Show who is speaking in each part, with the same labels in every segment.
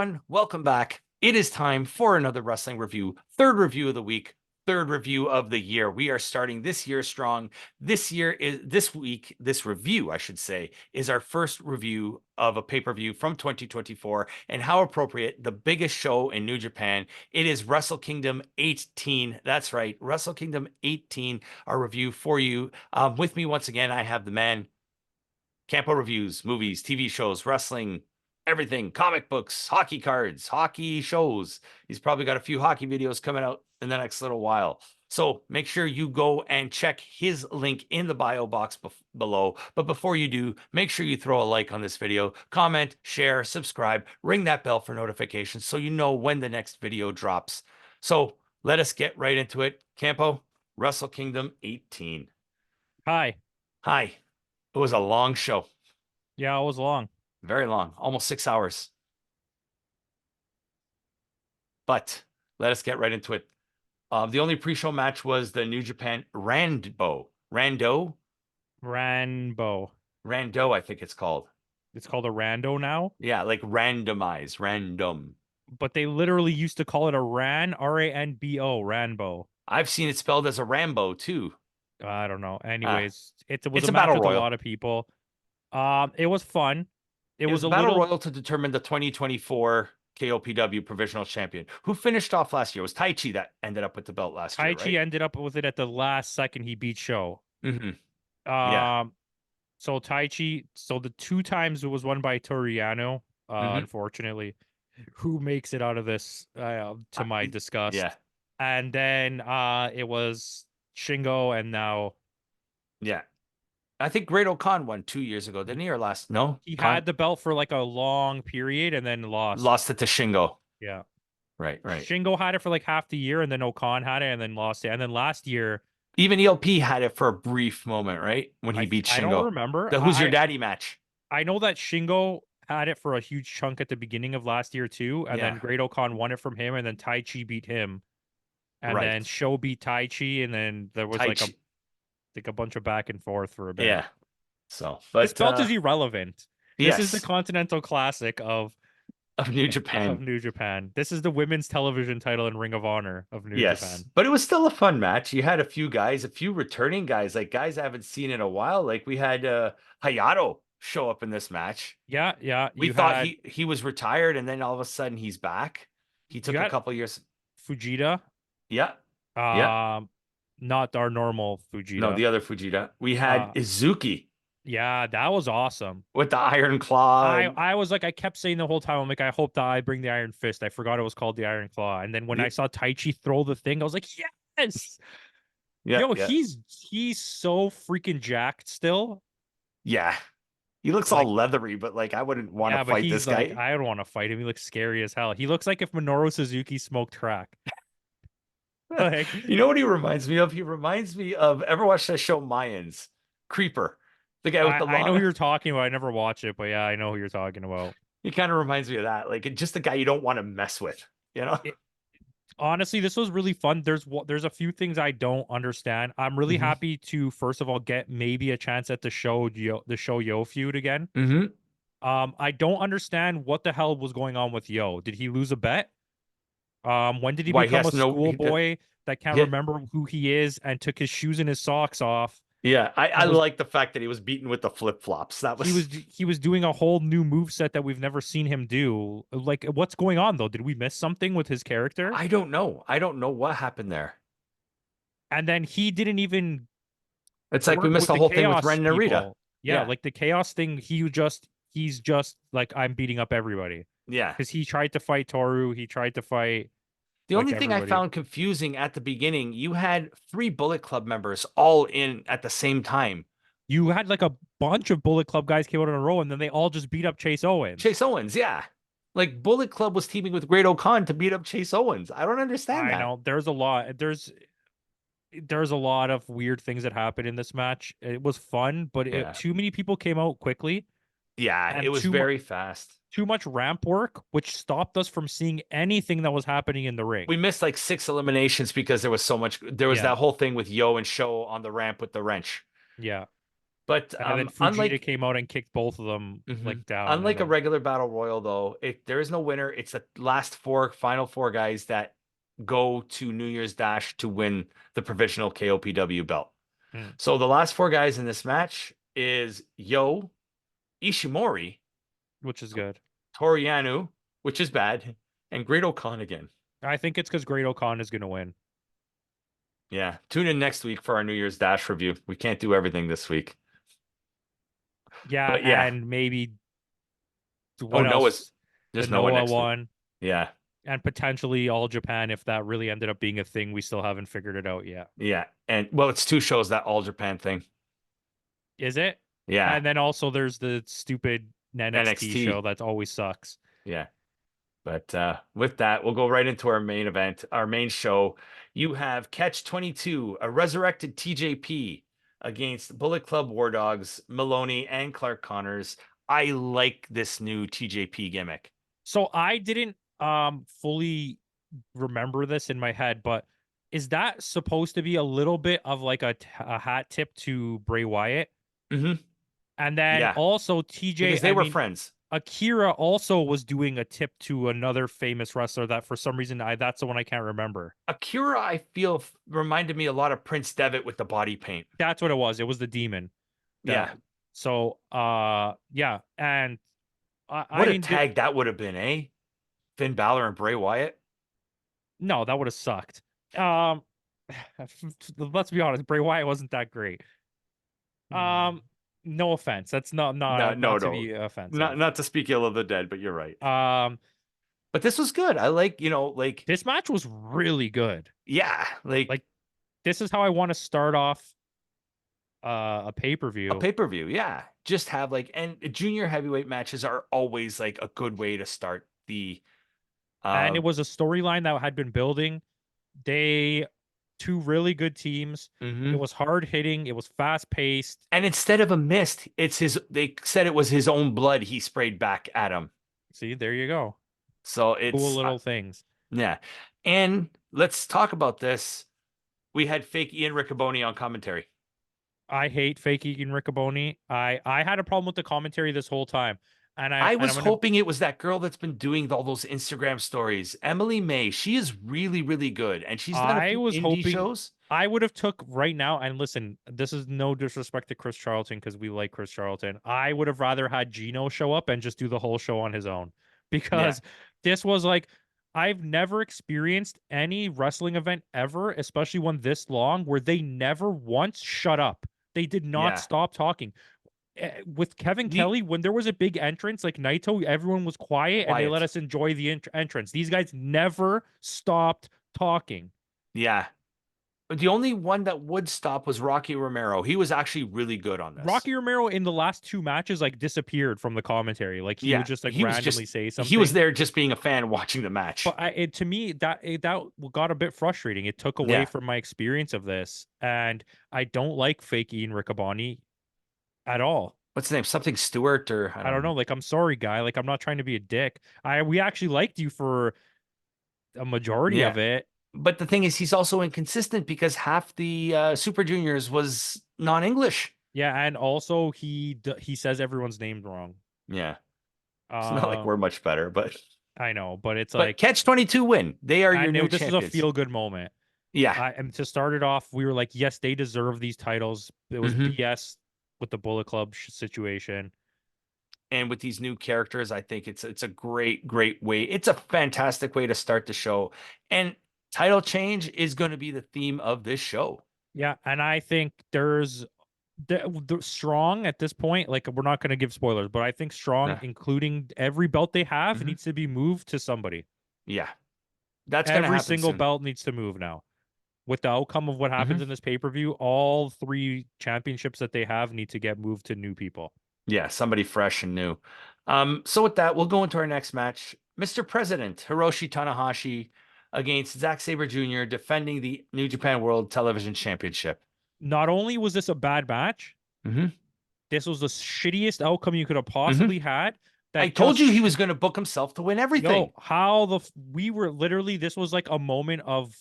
Speaker 1: everyone. Welcome back. It is time for another wrestling review. Third review of the week, third review of the year. We are starting this year strong. This review, I should say, is our first review of a pay-per-view from 2024. And how appropriate, the biggest show in New Japan. It is Wrestle Kingdom 18. That's right, Wrestle Kingdom 18, our review for you. With me once again, I have the man, Campo.Reviews, movies, TV shows, wrestling, everything, comic books, hockey cards, hockey shows. He's probably got a few hockey videos coming out in the next little while. So make sure you go and check his link in the bio box below. But before you do, make sure you throw a like on this video, comment, share, subscribe, ring that bell for notifications so you know when the next video drops. So let us get right into it. Campo, Wrestle Kingdom 18.
Speaker 2: Hi.
Speaker 1: Hi. It was a long show.
Speaker 2: Yeah, it was long.
Speaker 1: Very long, almost 6 hours. But let us get right into it. The only pre-show match was the New Japan Rando, I think it's called.
Speaker 2: It's called a rando now?
Speaker 1: Yeah, like randomize, random.
Speaker 2: But they literally used to call it a R-A-N-B-O, Ranbo.
Speaker 1: I've seen it spelled as a Rambo too.
Speaker 2: I don't know. Anyways, it was
Speaker 1: it's
Speaker 2: a match
Speaker 1: battle
Speaker 2: with
Speaker 1: royal.
Speaker 2: a lot of people. It was fun. It was a
Speaker 1: battle
Speaker 2: little
Speaker 1: royal to determine the 2024 KOPW provisional champion. Who finished off last year? It was Taichi that ended up with the belt last year, right?
Speaker 2: Taichi ended up with it at the last second. He beat Sho.
Speaker 1: Yeah.
Speaker 2: So Taichi, so the two times it was won by Toriano, unfortunately, who makes it out of this, to my disgust.
Speaker 1: Yeah.
Speaker 2: And then it was Shingo, and now
Speaker 1: yeah. I think Great O'Khan won 2 years ago, didn't he? Or last? No,
Speaker 2: he had the belt for like a long period and then
Speaker 1: lost it to Shingo.
Speaker 2: Yeah,
Speaker 1: right.
Speaker 2: Shingo had it for like half the year, and then O'Khan had it and then lost it. And then last year,
Speaker 1: even ELP had it for a brief moment, right? When he beat Shingo.
Speaker 2: I don't remember.
Speaker 1: The Who's Your Daddy match.
Speaker 2: I know that Shingo had it for a huge chunk at the beginning of last year too, and then Great O'Khan won it from him, and then Taichi beat him, and then Sho beat Taichi, and then there was like a bunch of back and forth for a bit.
Speaker 1: Yeah. So, but
Speaker 2: this belt is irrelevant.
Speaker 1: Yes.
Speaker 2: This is the Continental Classic of
Speaker 1: New Japan.
Speaker 2: This is the women's television title in Ring of Honor of New Japan.
Speaker 1: But it was still a fun match. You had a few returning guys, like guys I haven't seen in a while. Like we had Hayato show up in this match.
Speaker 2: Yeah.
Speaker 1: We thought he was retired, and then all of a sudden he's back. He took a couple years.
Speaker 2: Fujita.
Speaker 1: Yeah.
Speaker 2: Not our normal Fujita.
Speaker 1: No, the other Fujita. We had Izuki.
Speaker 2: Yeah, that was awesome.
Speaker 1: With the Iron Claw.
Speaker 2: I was like, I kept saying the whole time, I'm like, I hope that I bring the Iron Fist. I forgot it was called the Iron Claw. And then when I saw Taichi throw the thing, I was like, yes. He's so freaking jacked still.
Speaker 1: Yeah. He looks all leathery, but like I wouldn't want to fight this guy.
Speaker 2: I don't want to fight him. He looks scary as hell. He looks like if Minoru Suzuki smoked crack.
Speaker 1: You know what he reminds me of? He reminds me of, ever watched that show Mayans? Creeper. The guy with the long...
Speaker 2: I know who you're talking about. I never watched it, but yeah, I know who you're talking about.
Speaker 1: He kind of reminds me of that. Like, just the guy you don't want to mess with, you know?
Speaker 2: Honestly, this was really fun. There's a few things I don't understand. I'm really happy to, first of all, get maybe a chance at the Sho Yo feud again. I don't understand what the hell was going on with Yo. Did he lose a bet? When did he become a schoolboy that can't remember who he is and took his shoes and his socks off?
Speaker 1: Yeah, I like the fact that he was beaten with the flip-flops. That was
Speaker 2: he was doing a whole new moveset that we've never seen him do. Like, what's going on though? Did we miss something with his character?
Speaker 1: I don't know. I don't know what happened there.
Speaker 2: And then he didn't even...
Speaker 1: It's like we missed the whole thing with Ren Narita.
Speaker 2: Yeah, like the chaos thing, he's just like, I'm beating up everybody.
Speaker 1: Yeah.
Speaker 2: Because he tried to fight Toru, he tried to fight...
Speaker 1: The only thing I found confusing at the beginning, you had 3 Bullet Club members all in at the same time.
Speaker 2: You had like a bunch of Bullet Club guys came out in a row, and then they all just beat up Chase Owens.
Speaker 1: Yeah. Like Bullet Club was teaming with Great O'Khan to beat up Chase Owens. I don't understand that.
Speaker 2: I know. There's a lot of weird things that happened in this match. It was fun, but too many people came out quickly.
Speaker 1: Yeah, it was very fast.
Speaker 2: Too much ramp work, which stopped us from seeing anything that was happening in the ring.
Speaker 1: We missed like 6 eliminations because there was so much. There was that whole thing with Yo and Sho on the ramp with the wrench.
Speaker 2: Yeah.
Speaker 1: But
Speaker 2: And then Fujita came out and kicked both of them like down.
Speaker 1: unlike a
Speaker 2: Then...
Speaker 1: regular battle royal, though, there is no winner. It's the last final four guys that go to New Year's Dash to win the provisional KOPW belt. So the last four guys in this match is Yo, Ishimori,
Speaker 2: which is good,
Speaker 1: Toriano, which is bad, and Great-O-Khan again.
Speaker 2: I think it's because Great-O-Khan is going to win.
Speaker 1: Yeah. Tune in next week for our New Year's Dash review. We can't do everything this week.
Speaker 2: Yeah,
Speaker 1: but yeah.
Speaker 2: And maybe what
Speaker 1: else?
Speaker 2: The
Speaker 1: Noah
Speaker 2: Noah one.
Speaker 1: Week. Yeah.
Speaker 2: And potentially All Japan if that really ended up being a thing. We still haven't figured it out yet.
Speaker 1: Yeah. And well, it's 2 shows, that All Japan thing.
Speaker 2: Is it?
Speaker 1: Yeah.
Speaker 2: And then also there's the stupid NXT show that always sucks.
Speaker 1: Yeah. But with that, we'll go right into our main event, our main show. You have Catch 22, a resurrected TJP against Bullet Club War Dogs, Maloney, and Clark Connors. I like this new TJP gimmick.
Speaker 2: So I didn't fully remember this in my head, but is that supposed to be a little bit of like a hat tip to Bray Wyatt?
Speaker 1: Mm-hmm.
Speaker 2: And then also TJ,
Speaker 1: because they were friends.
Speaker 2: Akira also was doing a tip to another famous wrestler that for some reason that's the one I can't remember.
Speaker 1: Akira, I feel, reminded me a lot of Prince Devitt with the body paint.
Speaker 2: That's what it was. It was the demon.
Speaker 1: Yeah.
Speaker 2: So yeah, and
Speaker 1: what a tag that would have been, eh? Finn Balor and Bray Wyatt.
Speaker 2: No, that would have sucked. Let's be honest, Bray Wyatt wasn't that great. No offense. That's not to be offensive.
Speaker 1: Not to speak ill of the dead, but you're right. But this was good. I like,
Speaker 2: this match was really good.
Speaker 1: Yeah, like
Speaker 2: this is how I want to start off a pay-per-view.
Speaker 1: A pay-per-view, yeah. Just have and junior heavyweight matches are always like a good way to start the
Speaker 2: and it was a storyline that had been building. Two really good teams. It was hard hitting. It was fast paced.
Speaker 1: And instead of a mist, they said it was his own blood he sprayed back at him.
Speaker 2: See, there you go.
Speaker 1: So it's
Speaker 2: cool little things.
Speaker 1: Yeah. And let's talk about this. We had fake Ian Riccoboni on commentary.
Speaker 2: I hate fake Ian Riccoboni. I had a problem with the commentary this whole time. And
Speaker 1: I was hoping it was that girl that's been doing all those Instagram stories, Emily May. She is really, really good, and she's done a few indie shows.
Speaker 2: I would have took right now, and listen, this is no disrespect to Chris Charlton because we like Chris Charlton. I would have rather had Gino show up and just do the whole show on his own because this was I've never experienced any wrestling event ever, especially one this long, where they never once shut up. They did not stop talking. With Kevin Kelly, when there was a big entrance like Naito, everyone was quiet and they let us enjoy the entrance. These guys never stopped talking.
Speaker 1: Yeah. The only one that would stop was Rocky Romero. He was actually really good on this.
Speaker 2: Rocky Romero in the last 2 matches disappeared from the commentary. He would just randomly say something.
Speaker 1: He was there just being a fan watching the match.
Speaker 2: But to me, that got a bit frustrating. It took away from my experience of this, and I don't like fake Ian Riccoboni at all.
Speaker 1: What's the name? Something Stewart or
Speaker 2: I don't know. I'm sorry, guy. I'm not trying to be a dick. We actually liked you for a majority of it.
Speaker 1: But the thing is, he's also inconsistent because half the Super Juniors was non-English.
Speaker 2: Yeah, and also he says everyone's name wrong.
Speaker 1: Yeah, it's not like we're much better, but
Speaker 2: I know. But it's
Speaker 1: Catch 22 win. They are your new
Speaker 2: this
Speaker 1: champions.
Speaker 2: Is a feel-good moment.
Speaker 1: Yeah,
Speaker 2: and to start it off, we were yes, they deserve these titles. It was BS with the Bullet Club situation.
Speaker 1: And with these new characters, I think it's a great way. It's a fantastic way to start the show. And title change is going to be the theme of this show.
Speaker 2: Yeah, and I think there's the Strong at this point. We're not going to give spoilers, but I think Strong, including every belt they have, needs to be moved to somebody.
Speaker 1: Yeah, that's going to happen.
Speaker 2: Every single belt needs to move now. With the outcome of what happens in this pay-per-view, all 3 championships that they have need to get moved to new people.
Speaker 1: Yeah, somebody fresh and new. So with that, we'll go into our next match. Mr. President Hiroshi Tanahashi against Zack Sabre Jr. defending the New Japan World Television Championship.
Speaker 2: Not only was this a bad match, this was the shittiest outcome you could have possibly had.
Speaker 1: I told you he was going to book himself to win everything.
Speaker 2: We were literally, this was a moment of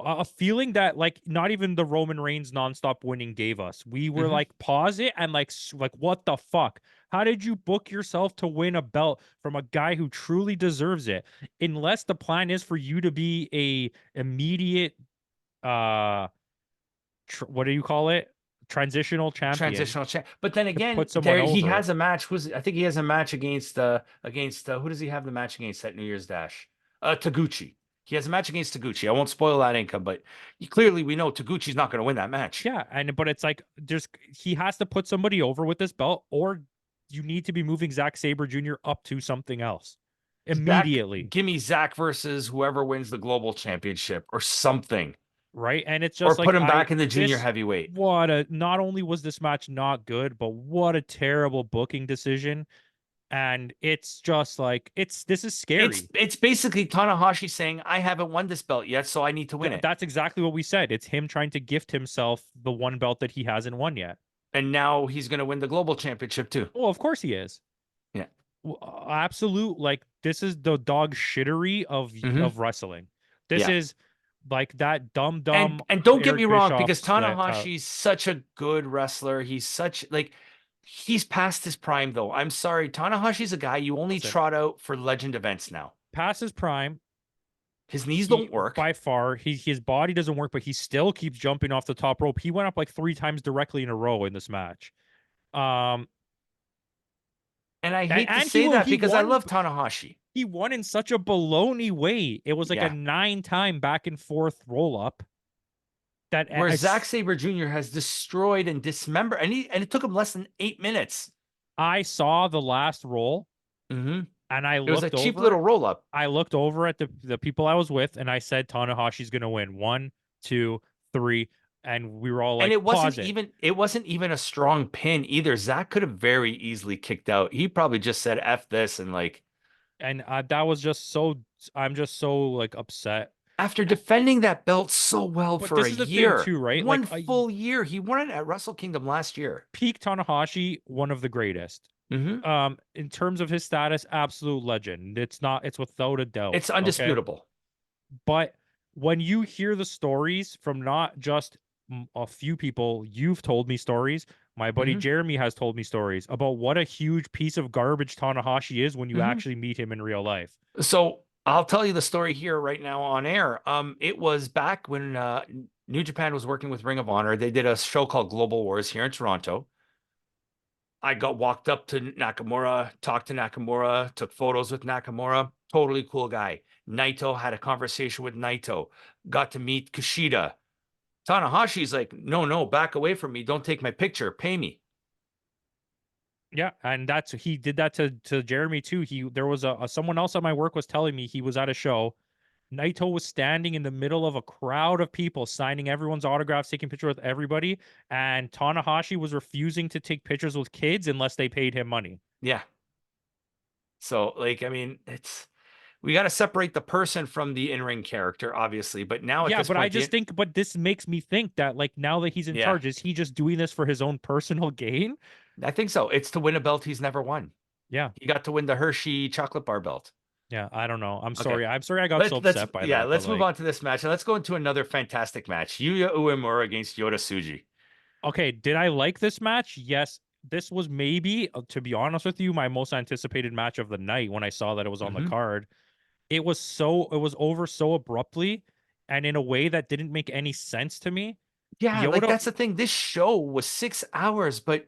Speaker 2: a feeling that like not even the Roman Reigns nonstop winning gave us. We were
Speaker 1: Hmm.
Speaker 2: like pause it and like what the fuck? How did you book yourself to win a belt from a guy who truly deserves it? Unless the plan is for you to be a immediate what do you call it? Transitional champion
Speaker 1: Transitional champ. But then
Speaker 2: to
Speaker 1: again,
Speaker 2: put someone
Speaker 1: there he
Speaker 2: over.
Speaker 1: has a match. I think he has a match against who does he have the match against at New Year's Dash? Taguchi. He has a match against Taguchi. I won't spoil that income, but clearly we know Taguchi's not going to win that match.
Speaker 2: Yeah, and but it's like he has to put somebody over with this belt, or you need to be moving Zack Sabre Jr. up to something else
Speaker 1: Zach,
Speaker 2: immediately,
Speaker 1: give me Zach versus whoever wins the global championship or something,
Speaker 2: right? And it's
Speaker 1: or
Speaker 2: just
Speaker 1: put
Speaker 2: like
Speaker 1: him back in the junior
Speaker 2: this
Speaker 1: heavyweight.
Speaker 2: what a not only was this match not good, but what a terrible booking decision. And it's just like this is scary.
Speaker 1: It's basically Tanahashi saying, "I haven't won this belt yet, so I need to win it."
Speaker 2: That's exactly what we said. It's him trying to gift himself the one belt that he hasn't won yet.
Speaker 1: And now he's going to win the global championship too.
Speaker 2: Well, of course he is.
Speaker 1: Yeah.
Speaker 2: Absolute, like this is the dog shittery
Speaker 1: Hmm.
Speaker 2: of wrestling. This
Speaker 1: Yeah.
Speaker 2: is like that dumb
Speaker 1: And don't get me
Speaker 2: Eric
Speaker 1: wrong,
Speaker 2: Bischoff
Speaker 1: because
Speaker 2: split.
Speaker 1: Tanahashi's such a good wrestler. He's such like he's past his prime though. I'm sorry. Tanahashi's a guy you only
Speaker 2: Listen,
Speaker 1: trot out for legend events now.
Speaker 2: past his prime,
Speaker 1: His knees
Speaker 2: he
Speaker 1: don't work.
Speaker 2: by far his body doesn't work, but he still keeps jumping off the top rope. He went up like 3 times directly in a row in this match. Um,
Speaker 1: And I hate to
Speaker 2: and
Speaker 1: say that
Speaker 2: he
Speaker 1: because I
Speaker 2: won.
Speaker 1: love Tanahashi.
Speaker 2: He won in such a baloney way. It was like a
Speaker 1: Yeah.
Speaker 2: 9-time back and forth roll up. That
Speaker 1: Where Zack
Speaker 2: it's
Speaker 1: Sabre Jr. has destroyed and dismembered, and it took him less than 8 minutes.
Speaker 2: I saw the last roll
Speaker 1: Hmm.
Speaker 2: and I
Speaker 1: It was a
Speaker 2: looked
Speaker 1: cheap
Speaker 2: over.
Speaker 1: little roll up.
Speaker 2: I looked over at the people I was with and I said Tanahashi's gonna win. 1, 2, 3. And we were all
Speaker 1: And
Speaker 2: like, pause it.
Speaker 1: it wasn't even a strong pin either. Zach could have very easily kicked out. He probably just said F this and like
Speaker 2: And that was just so I'm just so like upset.
Speaker 1: after defending that belt so well
Speaker 2: But
Speaker 1: for
Speaker 2: this
Speaker 1: a
Speaker 2: is the thing
Speaker 1: year,
Speaker 2: too, right?
Speaker 1: one
Speaker 2: Like
Speaker 1: full year. He won it at Wrestle Kingdom last year.
Speaker 2: peak Tanahashi, one of the greatest.
Speaker 1: Hmm.
Speaker 2: In terms of his status, absolute legend. It's without a doubt.
Speaker 1: It's
Speaker 2: Okay.
Speaker 1: undisputable.
Speaker 2: But when you hear the stories from not just a few people, you've told me stories. My buddy
Speaker 1: Hmm.
Speaker 2: Jeremy has told me stories about what a huge piece of garbage Tanahashi is when you
Speaker 1: Hmm.
Speaker 2: actually meet him in real life.
Speaker 1: So I'll tell you the story here right now on air. It was back when New Japan was working with Ring of Honor. They did a show called Global Wars here in Toronto. I got walked up to Nakamura, talked to Nakamura, took photos with Nakamura. Totally cool guy. Naito had a conversation with Naito. Got to meet Kushida. Tanahashi's like, no, no, back away from me. Don't take my picture. Pay me.
Speaker 2: Yeah, and that's he did that to Jeremy too. There was a someone else at my work was telling me he was at a show. Naito was standing in the middle of a crowd of people signing everyone's autographs, taking pictures with everybody, and Tanahashi was refusing to take pictures with kids unless they paid him money.
Speaker 1: Yeah. So, like, I mean, we got to separate the person from the in-ring character, obviously. But now at
Speaker 2: Yeah,
Speaker 1: this
Speaker 2: but I
Speaker 1: point,
Speaker 2: just think, but this makes me think that like now that he's in
Speaker 1: yeah,
Speaker 2: charge, is he just doing this for his own personal gain?
Speaker 1: I think so. It's to win a belt he's never won.
Speaker 2: Yeah,
Speaker 1: He got to win the Hershey chocolate bar belt.
Speaker 2: yeah. I don't know. I'm
Speaker 1: Okay.
Speaker 2: sorry. I'm sorry I got so upset by that. But
Speaker 1: Let's move
Speaker 2: like,
Speaker 1: on to this match and let's go into another fantastic match. Yuya Uemura against Yota Tsuji.
Speaker 2: okay, did I like this match? Yes. This was maybe, to be honest with you, my most anticipated match of the night when I saw that it was on the
Speaker 1: Hmm.
Speaker 2: card. It was over so abruptly and in a way that didn't make any sense to me.
Speaker 1: Yeah, like
Speaker 2: Yoda,
Speaker 1: that's the thing. This show was 6 hours, but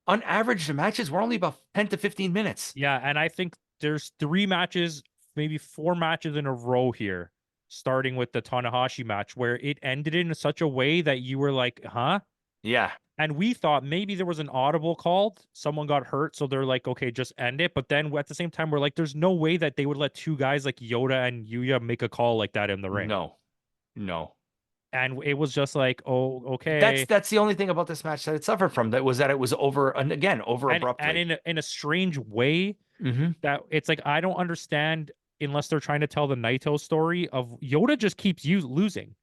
Speaker 1: on average, the matches were only about 10 to 15 minutes.
Speaker 2: yeah, and I think there's 3 matches, maybe 4 matches in a row here, starting with the Tanahashi match, where it ended in such a way that you were like, huh?
Speaker 1: Yeah.
Speaker 2: And we thought maybe there was an audible called, someone got hurt, so they're like, okay, just end it. But then at the same time, we're like, there's no way that they would let 2 guys like Yoda and Yuya make a call like that in the ring.
Speaker 1: No, no.
Speaker 2: And it was just like, oh,
Speaker 1: That's
Speaker 2: okay.
Speaker 1: that's the only thing about this match that it suffered from. That it was over and again over
Speaker 2: And
Speaker 1: abruptly.
Speaker 2: in a strange way
Speaker 1: Hmm.
Speaker 2: that it's like I don't understand unless they're trying to tell the Naito story of Yoda just keeps losing.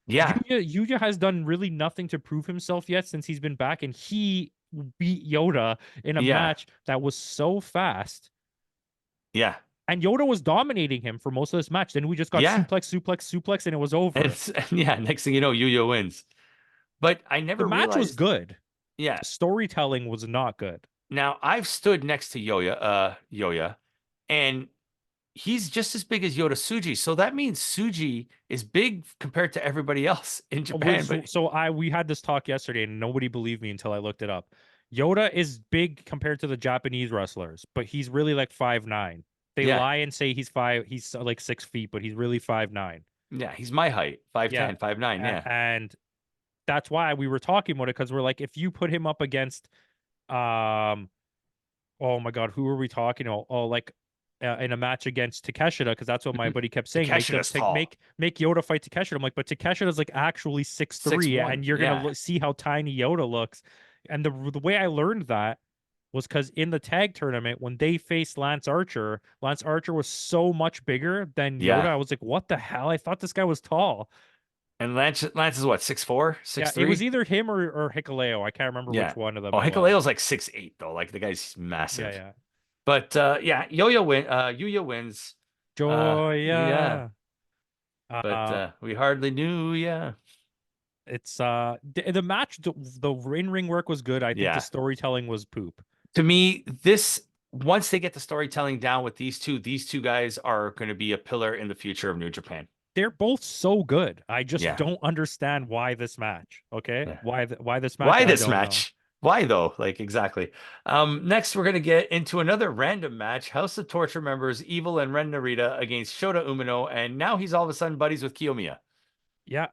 Speaker 1: Yeah,
Speaker 2: Yuya has done really nothing to prove himself yet since he's been back, and he beat Yoda in a
Speaker 1: yeah,
Speaker 2: match that was so fast.
Speaker 1: yeah.
Speaker 2: And Yoda was dominating him for most of this match. Then we just got
Speaker 1: Yeah.
Speaker 2: suplex, and it was over.
Speaker 1: And yeah, next thing you know, Yuya wins. But I
Speaker 2: The
Speaker 1: never
Speaker 2: match was
Speaker 1: realized,
Speaker 2: good.
Speaker 1: yeah.
Speaker 2: The storytelling was not good.
Speaker 1: Now I've stood next to Yoya, and he's just as big as Yoda Suji. So that means Suji is big compared to everybody else in Japan. But
Speaker 2: We had this talk yesterday, and nobody believed me until I looked it up. Yoda is big compared to the Japanese wrestlers, but he's really like 5'9". They
Speaker 1: yeah,
Speaker 2: lie and say he's like 6 feet, but he's really 5'9".
Speaker 1: yeah, he's my height,
Speaker 2: Yeah.
Speaker 1: 5'10", 5'9", yeah.
Speaker 2: And that's why we were talking about it, because we're like, if you put him up against um oh my god, who are we talking about? Oh, like in a match against Takeshita, because that's what my buddy kept saying.
Speaker 1: Takeshita's tall.
Speaker 2: Make Yoda fight Takeshita. I'm like, but Takeshita's like actually 6'3",
Speaker 1: 6'1",
Speaker 2: and you're gonna
Speaker 1: yeah.
Speaker 2: see how tiny Yoda looks. And the way I learned that was because in the tag tournament, when they faced Lance Archer was so much bigger than Yoda.
Speaker 1: Yeah.
Speaker 2: I was like, what the hell? I thought this guy was tall.
Speaker 1: And Lance is what, 6'4",
Speaker 2: Yeah, it was
Speaker 1: 6'3"?
Speaker 2: either him or Hikuleo. I can't remember
Speaker 1: Yeah.
Speaker 2: which one of them
Speaker 1: Oh,
Speaker 2: it was.
Speaker 1: Hikuleo's like 6'8", though. Like the guy's
Speaker 2: Yeah,
Speaker 1: massive.
Speaker 2: yeah.
Speaker 1: But yeah, Yuya wins. Yeah.
Speaker 2: Joya.
Speaker 1: But
Speaker 2: Uh,
Speaker 1: we hardly knew, yeah.
Speaker 2: it's the match, the ring work was good. I think the
Speaker 1: Yeah.
Speaker 2: storytelling was poop.
Speaker 1: To me, this once they get the storytelling down with these two guys are going to be a pillar in the future of New Japan.
Speaker 2: They're both so good. I just
Speaker 1: Yeah.
Speaker 2: don't understand why this match. Okay,
Speaker 1: Yeah.
Speaker 2: why this match?
Speaker 1: Why
Speaker 2: I
Speaker 1: this
Speaker 2: don't know.
Speaker 1: match? Why though? Like exactly. Next we're gonna get into another random match. House of Torture members Evil and Ren Narita against Shota Umino, and now he's all of a sudden buddies with Kiyomiya.
Speaker 2: Yeah,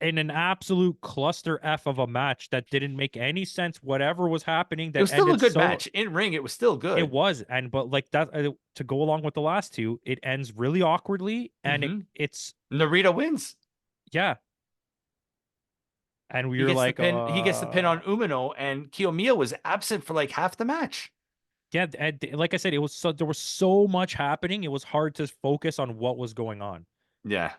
Speaker 2: in an absolute cluster f of a match that didn't make any sense. Whatever was happening,
Speaker 1: It
Speaker 2: that
Speaker 1: was still a
Speaker 2: ended
Speaker 1: good
Speaker 2: so.
Speaker 1: match. In ring, it was still
Speaker 2: It
Speaker 1: good.
Speaker 2: was, and but like that to go along with the last two, it ends really awkwardly, and
Speaker 1: Hmm.
Speaker 2: it's
Speaker 1: Narita wins.
Speaker 2: yeah. And we were like,
Speaker 1: He gets the pin on Umino, and Kiyomiya was absent for like half the match.
Speaker 2: yeah, and like I said, it was so there was so much happening. It was hard to focus on what was going on.
Speaker 1: Yeah.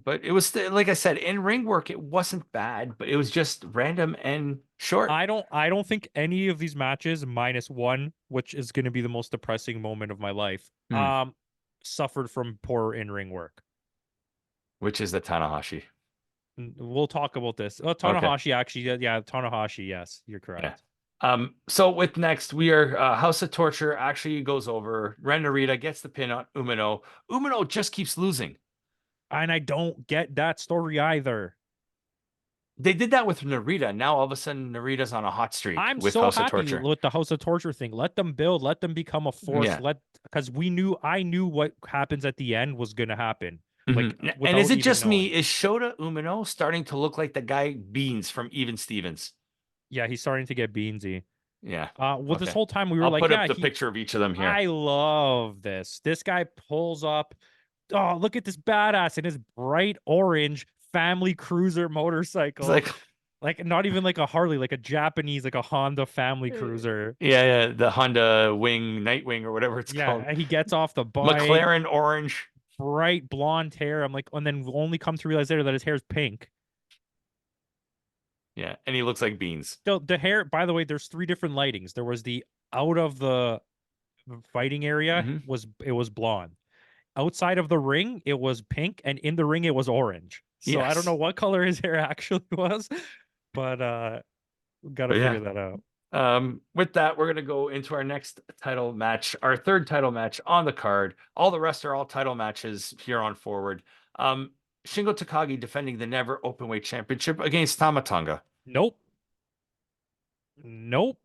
Speaker 1: But it was still, like I said, in ring work, it wasn't bad, but it was just random and short.
Speaker 2: I don't think any of these matches, minus one, which is going to be the most depressing moment of my life,
Speaker 1: Hmm.
Speaker 2: suffered from poor in-ring work.
Speaker 1: Which is the Tanahashi.
Speaker 2: We'll talk about this. Oh,
Speaker 1: Okay.
Speaker 2: Tanahashi actually, yeah, Tanahashi, yes, you're
Speaker 1: Yeah.
Speaker 2: correct.
Speaker 1: So with next, we are House of Torture actually goes over. Ren Narita gets the pin on Umino. Umino just keeps losing.
Speaker 2: And I don't get that story either.
Speaker 1: They did that with Narita. Now all of a sudden Narita's on a hot streak
Speaker 2: I'm
Speaker 1: with
Speaker 2: so
Speaker 1: House of
Speaker 2: happy
Speaker 1: Torture.
Speaker 2: with the House of Torture thing. Let them build, let them become a force.
Speaker 1: Yeah.
Speaker 2: Because I knew what happens at the end was going to happen. Like
Speaker 1: Mhm. And is
Speaker 2: without
Speaker 1: it
Speaker 2: even
Speaker 1: just
Speaker 2: knowing.
Speaker 1: me? Is Shota Umino starting to look like the guy Beans from Even Stevens?
Speaker 2: Yeah, he's starting to get beansy.
Speaker 1: Yeah.
Speaker 2: Well, this
Speaker 1: Okay.
Speaker 2: whole time we were
Speaker 1: I'll
Speaker 2: like,
Speaker 1: put up
Speaker 2: yeah,
Speaker 1: the picture of each of them here.
Speaker 2: I love this. This guy pulls up. Oh, look at this badass in his bright orange family cruiser
Speaker 1: It's
Speaker 2: motorcycle.
Speaker 1: like,
Speaker 2: Like not even like a Harley, like a Japanese, like a Honda family cruiser.
Speaker 1: yeah, the Honda Wing, Nightwing, or whatever it's called.
Speaker 2: Yeah, he gets off the bike,
Speaker 1: McLaren orange.
Speaker 2: bright blonde hair. I'm like, and then only come to realize later that his hair is pink.
Speaker 1: Yeah, and he looks like Beans.
Speaker 2: The hair, by the way, there's three different lightings. There was the out of the fighting area
Speaker 1: Hmm.
Speaker 2: it was blonde. Outside of the ring, it was pink, and in the ring, it was orange. So I don't know
Speaker 1: Yes.
Speaker 2: what color his hair actually was, but gotta
Speaker 1: But
Speaker 2: figure
Speaker 1: yeah.
Speaker 2: that out.
Speaker 1: With that, we're gonna go into our next title match, our third title match on the card. All the rest are all title matches here on forward. Shingo Takagi defending the Never Openweight Championship against Tama Tonga.
Speaker 2: Nope. Nope.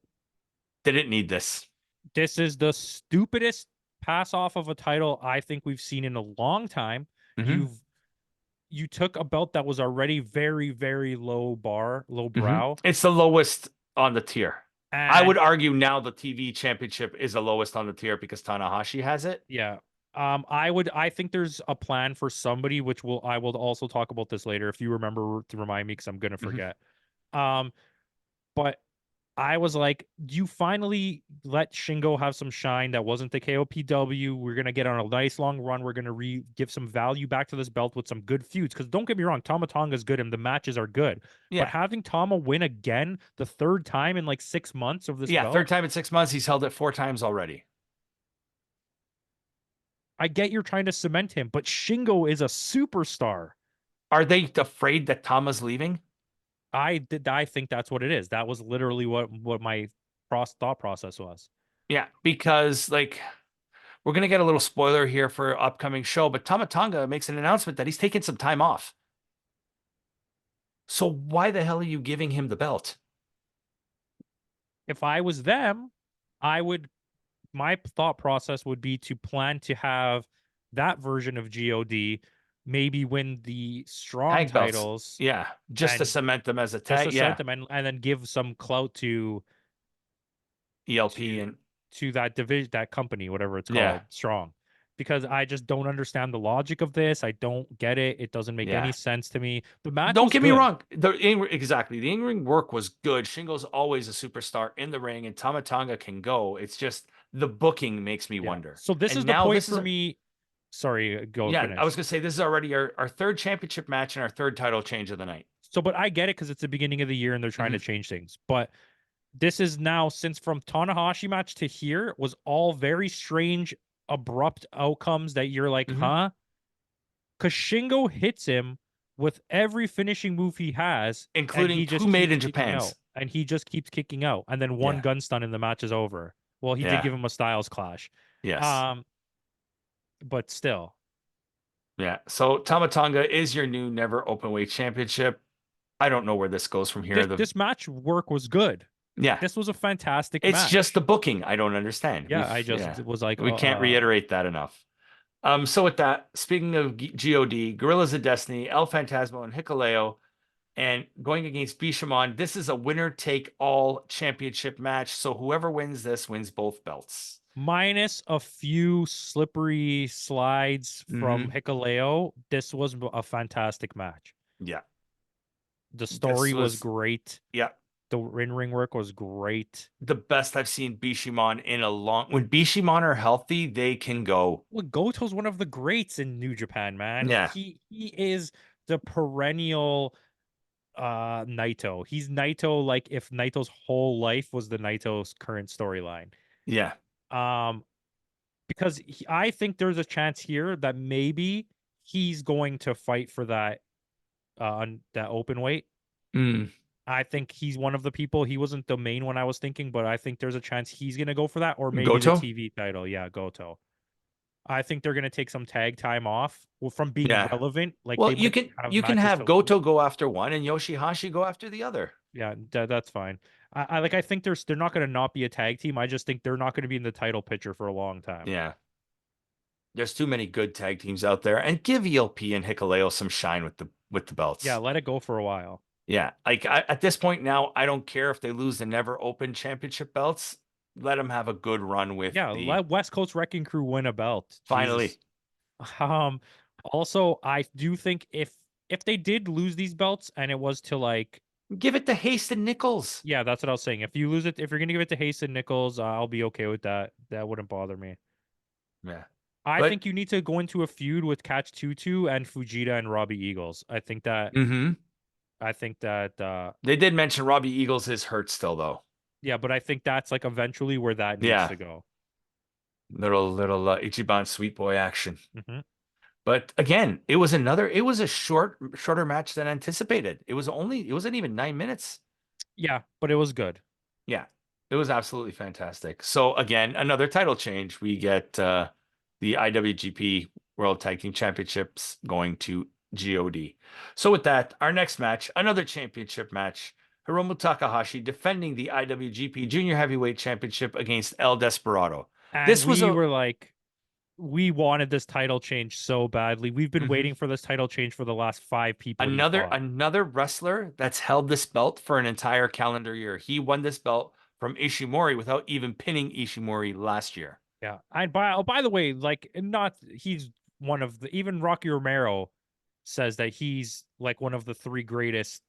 Speaker 1: Didn't need this.
Speaker 2: This is the stupidest pass off of a title I think we've seen in a long time.
Speaker 1: Hmm.
Speaker 2: You took a belt that was already very, very low
Speaker 1: Hmm.
Speaker 2: brow,
Speaker 1: It's the lowest on the tier. I
Speaker 2: and
Speaker 1: would argue now the TV championship is the lowest on the tier because Tanahashi has it.
Speaker 2: yeah. I think there's a plan for somebody, which I will also talk about this later if you remember to remind me, because I'm gonna
Speaker 1: Hmm.
Speaker 2: forget. Um, but I was like, you finally let Shingo have some shine that wasn't the KOPW. We're gonna get on a nice long run. We're gonna give some value back to this belt with some good feuds. Because don't get me wrong, Tama Tonga is good and the matches are good. But
Speaker 1: Yeah.
Speaker 2: having Tama win again the third time in like 6 months of this
Speaker 1: Yeah, third
Speaker 2: belt,
Speaker 1: time in 6 months. He's held it 4 times already.
Speaker 2: I get you're trying to cement him, but Shingo is a superstar.
Speaker 1: Are they afraid that Tama's leaving?
Speaker 2: I think that's what it is. That was literally what my thought process was.
Speaker 1: Yeah, because like we're gonna get a little spoiler here for upcoming show, but Tama Tonga makes an announcement that he's taking some time off. So why the hell are you giving him the belt?
Speaker 2: If I was them, I would my thought process would be to plan to have that version of God maybe win the strong
Speaker 1: Tag belts.
Speaker 2: titles
Speaker 1: Yeah, just to
Speaker 2: and
Speaker 1: cement them as a
Speaker 2: just
Speaker 1: tag.
Speaker 2: to
Speaker 1: Yeah,
Speaker 2: set them and then give some clout
Speaker 1: ELP
Speaker 2: to
Speaker 1: and
Speaker 2: that division, that company, whatever it's
Speaker 1: yeah,
Speaker 2: called, strong. Because I just don't understand the logic of this. I don't get it. It doesn't make any
Speaker 1: yeah.
Speaker 2: sense to me. The match
Speaker 1: Don't
Speaker 2: was
Speaker 1: get me
Speaker 2: good.
Speaker 1: wrong. Exactly. The in-ring work was good. Shingo's always a superstar in the ring, and Tama Tonga can go. It's just the booking makes me
Speaker 2: Yeah.
Speaker 1: wonder.
Speaker 2: So this
Speaker 1: And
Speaker 2: is the
Speaker 1: now
Speaker 2: point
Speaker 1: this is
Speaker 2: for
Speaker 1: a
Speaker 2: me. Sorry, go
Speaker 1: yeah, I was
Speaker 2: finish.
Speaker 1: gonna say this is already our third championship match and our third title change of the night.
Speaker 2: So, but I get it because it's the beginning of the year and they're trying to
Speaker 1: Hmm.
Speaker 2: change things. But this is now, since from Tanahashi match to here was all very strange, abrupt outcomes that you're like,
Speaker 1: Hmm.
Speaker 2: huh? Because Shingo hits him with every finishing move he has, and
Speaker 1: Including
Speaker 2: he
Speaker 1: two
Speaker 2: just
Speaker 1: made
Speaker 2: keeps
Speaker 1: in
Speaker 2: kicking
Speaker 1: Japan's.
Speaker 2: out. And he just keeps kicking out. And then one
Speaker 1: Yeah.
Speaker 2: gun stun and the match is over. Well, he did
Speaker 1: Yeah.
Speaker 2: give him a Styles clash.
Speaker 1: Yes.
Speaker 2: Um, but still,
Speaker 1: Yeah. So Tama Tonga is your new never openweight championship. I don't know where this goes from here.
Speaker 2: this match work was good.
Speaker 1: Yeah.
Speaker 2: This was a fantastic
Speaker 1: It's just the
Speaker 2: match.
Speaker 1: booking I don't understand.
Speaker 2: Yeah, I just
Speaker 1: Yeah.
Speaker 2: was like,
Speaker 1: We can't reiterate that enough. So with that, speaking of God, Gorillas of Destiny, El Phantasmo, and Hikuleo, and going against Bishamon, this is a winner take all championship match. So whoever wins this wins both belts.
Speaker 2: minus a few slippery slides from
Speaker 1: Hmm.
Speaker 2: Hikaleo, this was a fantastic match.
Speaker 1: Yeah.
Speaker 2: The
Speaker 1: This
Speaker 2: story was
Speaker 1: was,
Speaker 2: great.
Speaker 1: yeah,
Speaker 2: The ring work was great.
Speaker 1: the best I've seen Bishamon in a long. When Bishamon are healthy, they can go.
Speaker 2: Well, Goto's one of the greats in New Japan, man.
Speaker 1: Yeah.
Speaker 2: He is the perennial Naito. He's Naito like if Naito's whole life was the Naito's current storyline.
Speaker 1: Yeah.
Speaker 2: Um because I think there's a chance here that maybe he's going to fight for that on that open weight.
Speaker 1: Mm.
Speaker 2: I think he's one of the people. He wasn't the main one I was thinking, but I think there's a chance he's gonna go for that, or maybe the
Speaker 1: Goto?
Speaker 2: TV title. Yeah, Goto. I think they're gonna take some tag time off from being
Speaker 1: Yeah.
Speaker 2: relevant. Like
Speaker 1: Well,
Speaker 2: they might have
Speaker 1: you can
Speaker 2: matches
Speaker 1: have
Speaker 2: to lose.
Speaker 1: Goto go after one and Yoshihashi go after the other.
Speaker 2: Yeah, that's fine. I like. I think they're not gonna not be a tag team. I just think they're not gonna be in the title picture for a long time.
Speaker 1: Yeah. There's too many good tag teams out there, and give ELP and Hikuleo some shine with the
Speaker 2: Yeah,
Speaker 1: belts.
Speaker 2: let it go for a while.
Speaker 1: Yeah, like at this point now, I don't care if they lose the never open championship belts. Let them have a good run with
Speaker 2: Yeah,
Speaker 1: the
Speaker 2: let West Coast Wrecking Crew win a belt.
Speaker 1: finally.
Speaker 2: Jesus. Um, Also, I do think if they did lose these belts and it was to like,
Speaker 1: Give it to Haston Nichols.
Speaker 2: yeah, that's what I was saying. If you lose it, if you're gonna give it to Haston Nichols, I'll be okay with that. That wouldn't bother me.
Speaker 1: Yeah,
Speaker 2: I
Speaker 1: but
Speaker 2: think you need to go into a feud with Catch Tutu and Fujita and Robbie Eagles.
Speaker 1: hmm
Speaker 2: I think that
Speaker 1: they did mention Robbie Eagles is hurt still though.
Speaker 2: yeah, but I think that's like eventually where that needs
Speaker 1: Yeah,
Speaker 2: to go.
Speaker 1: little Ichiban Sweet Boy action.
Speaker 2: Hmm.
Speaker 1: But again, it was a shorter match than anticipated. It wasn't even 9 minutes.
Speaker 2: Yeah, but it was good.
Speaker 1: Yeah, it was absolutely fantastic. So again, another title change. We get the IWGP World Tag Team Championships going to God. So with that, our next match, another championship match. Hiromu Takahashi defending the IWGP Junior Heavyweight Championship against El Desperado.
Speaker 2: And
Speaker 1: This was
Speaker 2: we
Speaker 1: a
Speaker 2: were like, we wanted this title change so badly. We've been
Speaker 1: Mhm.
Speaker 2: waiting for this title change for the last 5 people he fought.
Speaker 1: another wrestler that's held this belt for an entire calendar year. He won this belt from Ishimori without even pinning Ishimori last year.
Speaker 2: Yeah. And by the way, like not he's one of the even Rocky Romero says that he's like one of the three greatest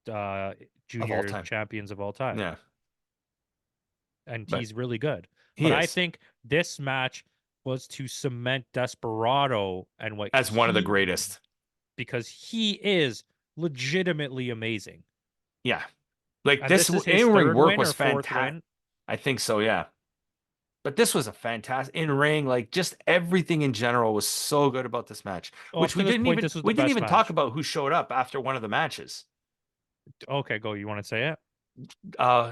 Speaker 1: Of all
Speaker 2: junior
Speaker 1: time.
Speaker 2: champions of all time.
Speaker 1: Yeah,
Speaker 2: And
Speaker 1: but
Speaker 2: he's really good.
Speaker 1: he
Speaker 2: But I
Speaker 1: is
Speaker 2: think this match was to cement Desperado and what
Speaker 1: as one of the
Speaker 2: he
Speaker 1: greatest.
Speaker 2: because he is legitimately amazing.
Speaker 1: Yeah. Like
Speaker 2: And
Speaker 1: this
Speaker 2: this is his
Speaker 1: in-ring
Speaker 2: third
Speaker 1: work
Speaker 2: win
Speaker 1: was
Speaker 2: or fourth
Speaker 1: fantastic.
Speaker 2: win.
Speaker 1: I think so, yeah. But this was a fantastic in ring, like just everything in general was so good about this match,
Speaker 2: Up
Speaker 1: which
Speaker 2: to this point, this was the
Speaker 1: we didn't
Speaker 2: best
Speaker 1: even talk
Speaker 2: match.
Speaker 1: about who showed up after one of the matches.
Speaker 2: Okay, go. You want to say it?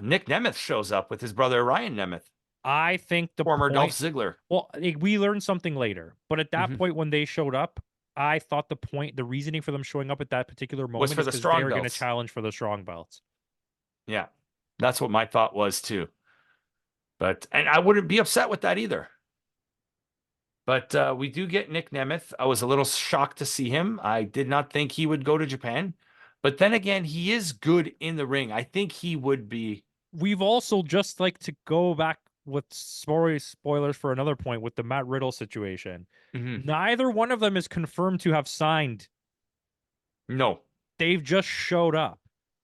Speaker 1: Nick Nemeth shows up with his brother Ryan Nemeth,
Speaker 2: I think the
Speaker 1: former Dolph
Speaker 2: point.
Speaker 1: Ziggler.
Speaker 2: Well, we learned something later, but at that
Speaker 1: Hmm.
Speaker 2: point when they showed up, I thought the reasoning for them showing up at that particular
Speaker 1: Was
Speaker 2: moment
Speaker 1: for
Speaker 2: is
Speaker 1: the
Speaker 2: because they
Speaker 1: strong
Speaker 2: were going to
Speaker 1: belts.
Speaker 2: challenge for the strong belts.
Speaker 1: Yeah, that's what my thought was too. But and I wouldn't be upset with that either. But we do get Nick Nemeth. I was a little shocked to see him. I did not think he would go to Japan. But then again, he is good in the ring. I think he would be.
Speaker 2: We've also just like to go back with spoilers for another point with the Matt Riddle situation.
Speaker 1: Mhm.
Speaker 2: Neither one of them is confirmed to have signed.
Speaker 1: No.
Speaker 2: They've just showed up.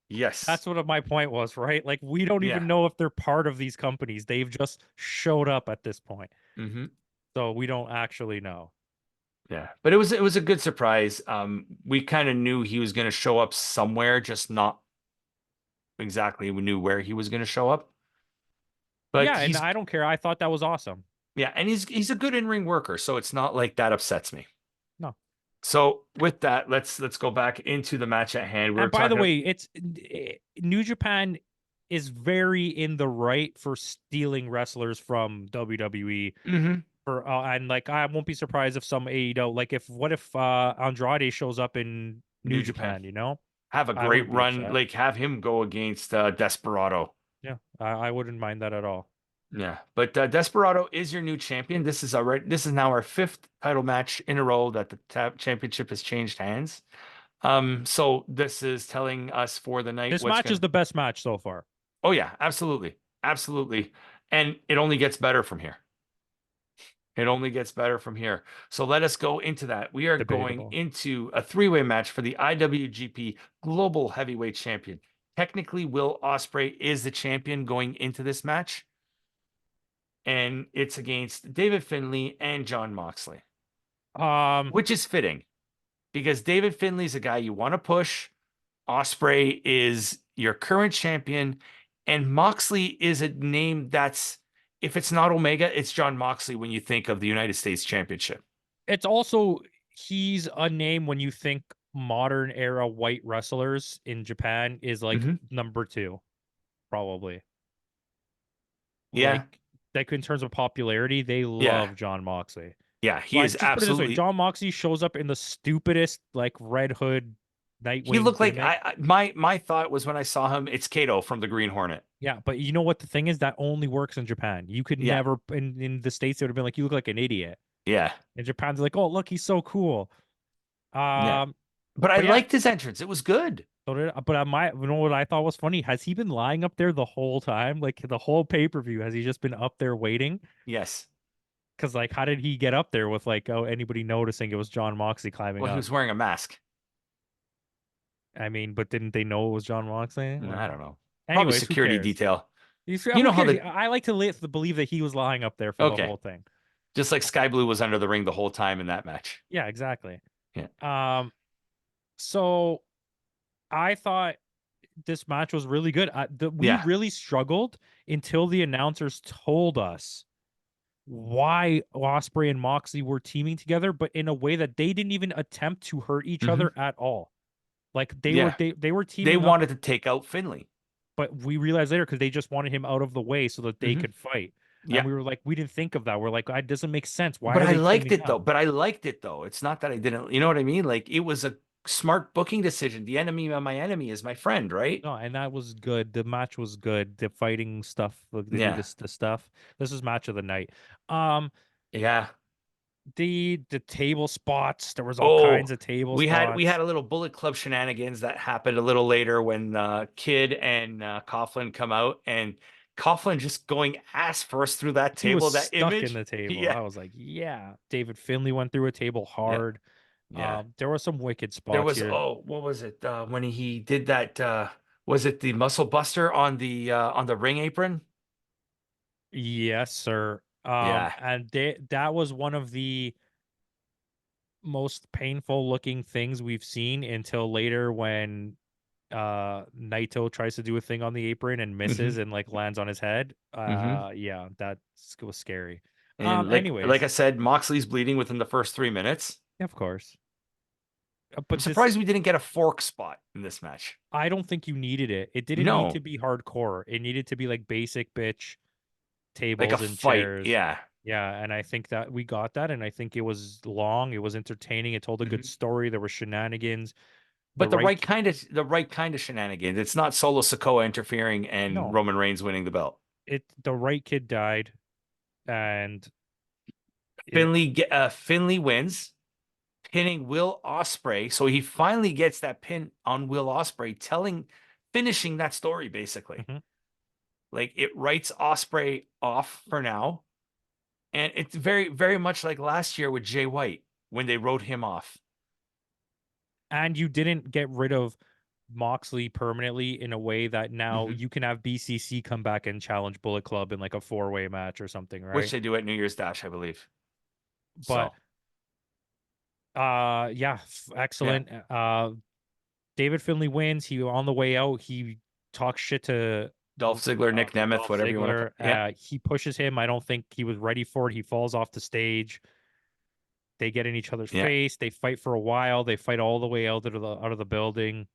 Speaker 1: Yes.
Speaker 2: That's what my point was, right? Like we don't
Speaker 1: Yeah.
Speaker 2: even know if they're part of these companies. They've just showed up at this point.
Speaker 1: Hmm.
Speaker 2: So we don't actually know.
Speaker 1: Yeah. But it was a good surprise. We kind of knew he was going to show up somewhere, just not exactly we knew where he was going to show up. But
Speaker 2: Yeah, and I don't care. I thought that was awesome.
Speaker 1: yeah, and he's a good in-ring worker, so it's not like that upsets me.
Speaker 2: No.
Speaker 1: So with that, let's go back into the match at hand. We
Speaker 2: And
Speaker 1: were
Speaker 2: by the
Speaker 1: talking.
Speaker 2: way, New Japan is very in the right for stealing wrestlers from WWE.
Speaker 1: Mhm.
Speaker 2: For and like I won't be surprised if some AEW like if what if Andrade shows up in New
Speaker 1: New Japan.
Speaker 2: Japan, you know?
Speaker 1: Have a
Speaker 2: I
Speaker 1: great
Speaker 2: wouldn't be
Speaker 1: run.
Speaker 2: upset.
Speaker 1: Like have him go against Desperado.
Speaker 2: Yeah, I wouldn't mind that at all.
Speaker 1: Yeah, but Desperado is your new champion. This is now our fifth title match in a row that the championship has changed hands. So this is telling us for the night
Speaker 2: This
Speaker 1: what's
Speaker 2: match is
Speaker 1: gonna.
Speaker 2: the best match so far.
Speaker 1: Oh yeah, absolutely, absolutely, and it only gets better from here. It only gets better from here. So let us go into that. We are going
Speaker 2: Debatable.
Speaker 1: into a three-way match for the IWGP Global Heavyweight Champion. Technically, Will Ospreay is the champion going into this match, and it's against David Finlay and John Moxley,
Speaker 2: Um,
Speaker 1: which is fitting because David Finlay's a guy you want to push. Ospreay is your current champion, and Moxley is a name that's if it's not Omega, it's John Moxley when you think of the United States Championship.
Speaker 2: it's also he's a name when you think modern era white wrestlers in Japan is like
Speaker 1: Hmm.
Speaker 2: number two, probably.
Speaker 1: Yeah,
Speaker 2: Like in terms of popularity, they
Speaker 1: yeah,
Speaker 2: love John Moxley.
Speaker 1: yeah. He
Speaker 2: Like
Speaker 1: is
Speaker 2: just put it this way,
Speaker 1: absolutely.
Speaker 2: John Moxley shows up in the stupidest like Red Hood
Speaker 1: He
Speaker 2: Nightwing
Speaker 1: looked like
Speaker 2: gimmick.
Speaker 1: my thought was when I saw him, it's Kato from the Green Hornet.
Speaker 2: Yeah, but you know what the thing is? That only works in Japan. You could
Speaker 1: Yeah,
Speaker 2: never in the States, they would have been like, you look like an idiot.
Speaker 1: yeah,
Speaker 2: In Japan's like, oh look, he's so cool.
Speaker 1: yeah.
Speaker 2: Um,
Speaker 1: But I
Speaker 2: but yeah,
Speaker 1: liked his entrance. It was good.
Speaker 2: so but I might you know what I thought was funny? Has he been lying up there the whole time? Like the whole pay-per-view, has he just been up there waiting?
Speaker 1: Yes.
Speaker 2: Because like how did he get up there with like oh anybody noticing it was John Moxley climbing
Speaker 1: Well, he
Speaker 2: up?
Speaker 1: was wearing a mask.
Speaker 2: I mean, but didn't they know it was John Moxley?
Speaker 1: I don't know. Probably
Speaker 2: Anyways, who
Speaker 1: security
Speaker 2: cares?
Speaker 1: detail. You
Speaker 2: Who
Speaker 1: know how
Speaker 2: cares?
Speaker 1: the
Speaker 2: I like to believe that he was lying up there for the
Speaker 1: okay.
Speaker 2: whole thing.
Speaker 1: Just like Sky Blue was under the ring the whole time in that match.
Speaker 2: Yeah, exactly.
Speaker 1: Yeah.
Speaker 2: Um, so I thought this match was really good. We
Speaker 1: Yeah.
Speaker 2: really struggled until the announcers told us why Osprey and Moxley were teaming together, but in a way that they didn't even attempt to hurt each
Speaker 1: Hmm.
Speaker 2: other at all. Like they were
Speaker 1: Yeah.
Speaker 2: they were
Speaker 1: They
Speaker 2: teaming up,
Speaker 1: wanted to take out Finley.
Speaker 2: but we realized later because they just wanted him out of the way so that they
Speaker 1: Hmm.
Speaker 2: could fight. And
Speaker 1: Yeah.
Speaker 2: we were like, we didn't think of that. We're like, it doesn't make sense. Why
Speaker 1: But
Speaker 2: are
Speaker 1: I
Speaker 2: they
Speaker 1: liked
Speaker 2: teaming
Speaker 1: it though.
Speaker 2: up?
Speaker 1: But I liked it though. It's not that I didn't, you know what I mean? Like it was a smart booking decision. The enemy of my enemy is my friend, right?
Speaker 2: No, and that was good. The match was good. The fighting stuff, like they do
Speaker 1: Yeah.
Speaker 2: this the stuff. This is match of the night. Um,
Speaker 1: Yeah.
Speaker 2: the table spots. There was all
Speaker 1: Oh,
Speaker 2: kinds of table
Speaker 1: we had
Speaker 2: spots.
Speaker 1: a little Bullet Club shenanigans that happened a little later when Kid and Coughlin come out and Coughlin just going ass first through that
Speaker 2: He was
Speaker 1: table, that
Speaker 2: stuck in
Speaker 1: image.
Speaker 2: the table.
Speaker 1: Yeah.
Speaker 2: I was like, yeah. David Finley went through a table
Speaker 1: Yeah.
Speaker 2: hard.
Speaker 1: Yeah.
Speaker 2: There were some wicked
Speaker 1: There
Speaker 2: spots
Speaker 1: was
Speaker 2: here.
Speaker 1: oh, what was it? When he did that was it the muscle buster on the ring apron?
Speaker 2: Yes, sir.
Speaker 1: Yeah.
Speaker 2: And that was one of the most painful looking things we've seen until later when Naito tries to do a thing on the apron and misses and like lands on his head. Yeah, that was scary.
Speaker 1: And like
Speaker 2: Anyways,
Speaker 1: I said, Moxley's bleeding within the first 3 minutes.
Speaker 2: of course.
Speaker 1: I'm
Speaker 2: But this,
Speaker 1: surprised we didn't get a fork spot in this match.
Speaker 2: I don't think you needed it. It didn't need to
Speaker 1: No,
Speaker 2: be hardcore. It needed to be like basic bitch
Speaker 1: like a
Speaker 2: tables and
Speaker 1: fight.
Speaker 2: chairs.
Speaker 1: Yeah.
Speaker 2: Yeah, and I think that we got that, and I think it was long. It was entertaining. It told a good
Speaker 1: Mhm.
Speaker 2: story. There were shenanigans. The
Speaker 1: But the
Speaker 2: right,
Speaker 1: right kind of shenanigans. It's not Solo Sikoa interfering and
Speaker 2: no,
Speaker 1: Roman Reigns winning the belt.
Speaker 2: the right kid died, and it,
Speaker 1: Finley wins, pinning Will Ospreay. So he finally gets that pin on Will Ospreay, finishing that story basically.
Speaker 2: mhm.
Speaker 1: Like it writes Ospreay off for now, and it's very very much like last year with Jay White when they wrote him off.
Speaker 2: And you didn't get rid of Moxley permanently in a way that now
Speaker 1: Mhm.
Speaker 2: you can have BCC come back and challenge Bullet Club in like a four-way match or something,
Speaker 1: Which
Speaker 2: right?
Speaker 1: they do at New Year's Dash, I believe.
Speaker 2: But
Speaker 1: So
Speaker 2: yeah,
Speaker 1: yeah,
Speaker 2: excellent. David Finley wins. He on the way out, he talks shit to
Speaker 1: Dolph Ziggler, Nick Nemeth,
Speaker 2: Dolph
Speaker 1: whatever you want to call.
Speaker 2: Ziggler.
Speaker 1: Yeah,
Speaker 2: He pushes him. I don't think he was ready for it. He falls off the stage. They get in each other's
Speaker 1: yeah,
Speaker 2: face. They fight for a while. They fight all the way out of the building.